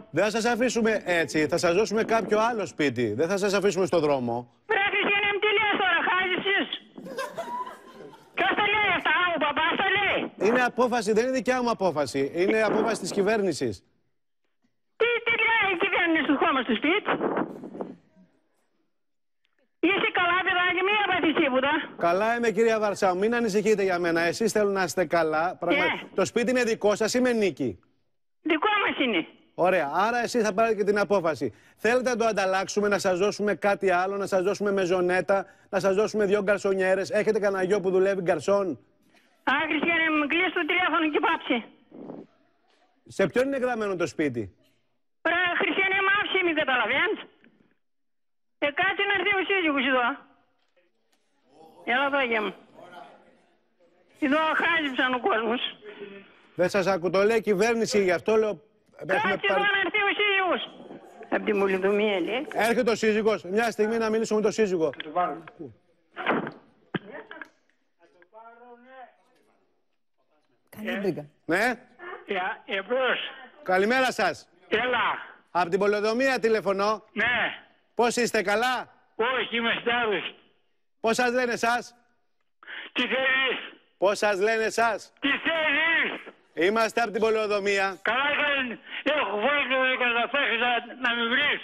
Δεν θα σας αφήσουμε έτσι. Θα σας δώσουμε κάποιο άλλο σπίτι. Δεν θα σας αφήσουμε στο δρόμο. Πρέπει να μην τι λες τώρα, χάζεσαι. Ποιος τα λέει αυτά, ο παπάς τα λέει. Είναι απόφαση, δεν είναι δικιά μου απόφαση. Είναι απόφαση της κυβέρνησης. Τι λέει η κυβέρνηση του χώμα στο σπίτι. Είσαι καλά, παιδάκι, μην απαντήσεις τίποτα. Καλά είμαι, κυρία Βαρσάου. Μην ανησυχείτε για μένα. Εσείς θέλω να είστε καλά. Το σπίτι είναι δικό σας ή με νίκη. Δικό μας είναι. Ωραία. Άρα εσείς θα πάρετε και την απόφαση. Θέλετε να το ανταλλάξουμε, να σας δώσουμε κάτι άλλο, να σας δώσουμε μεζονέτα, να σας δώσουμε 2 γκαρσονιέρες. Έχετε κανένα γιο που δουλεύει γκαρσόν? Χριστιανέ, μου κλείσει το τηλέφωνο και πάψε. Σε ποιον είναι γραμμένο το σπίτι? Χριστιανέ, μ' άφησε, μην καταλαβαίνεις. Κάτσε να έρθει ο σύζυγος εδώ. Έλα εδώ, γεια μου. Εδώ χάζεψαν ο κόσμος. Δεν σας ακούω, το λέει η κυβέρνηση, γι' αυτό λέω... Κάτσε εδώ να έρθει ο σύζυγος. Απ' τη Μολυδομία, λέει. Έρχεται ο σύζυγος. Μια στιγμή να μιλήσουμε με τον σύζυγο. Ναι. Εμπρός. Καλημέρα σας. Έλα. Από την Πολεοδομία τηλεφωνώ. Ναι. Πώς είστε, καλά? Όχι, είμαι στάρος. Πώς σας λένε εσάς? Τι θέλεις. Πώς σας λένε εσάς? Τι θέλεις. Είμαστε από την Πολεοδομία. Καλά έκανε. Έχω φάει και καταφέρεις να με βρεις.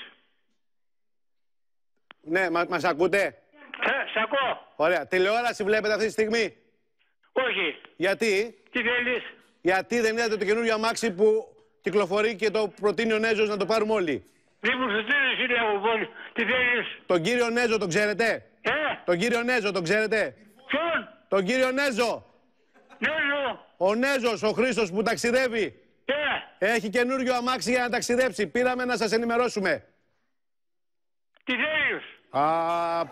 Ναι, μας ακούτε? Σ' ακούω. Ωραία. Τηλεόραση βλέπετε αυτή τη στιγμή? Όχι. Γιατί? Τι θέλεις. Γιατί δεν είδατε το καινούριο αμάξι που κυκλοφορεί και το προτείνει ο Νέζος να το πάρουμε όλοι? Δεν μου σου τέλεις, λέω πολύ. Τι θέλεις. Τον κύριο Νέζο τον ξέρετε? Τον κύριο Νέζο τον ξέρετε? Ποιον. Τον κύριο Νέζο. Νέζο. Ο Νέζος, ο Χρήστος που ταξιδεύει. Έχει καινούριο αμάξι για να ταξιδέψει. Πήραμε να σας ενημερώσουμε. Τι θέλεις.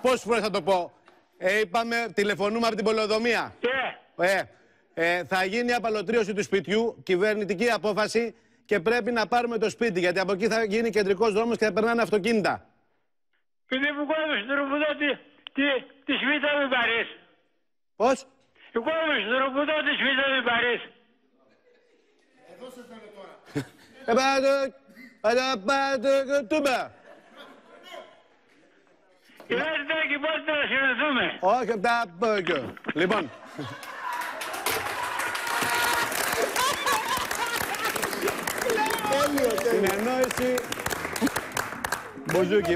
Πόσες φορές θα το πω. Είπαμε, τηλεφωνούμε από την Πολεοδομία. Θα γίνει η απαλωτρίωση του σπιτιού, κυβερνητική απόφαση και πρέπει να πάρουμε το σπίτι, γιατί από εκεί θα γίνει κεντρικός δρόμος και θα περνάνε αυτοκίνητα. Επειδή μου κόβεις τον ροπουδό τη σφίτα μην πάρεις. Πώς? Κόβεις τον ροπουδό τη σφίτα μην πάρεις. Εδώ σε θέλω τώρα. Κοιτάξτε και πότε θα συναντηθούμε. Όχι, τα λοιπόν. Συνεννόηση. Μπουζούκι.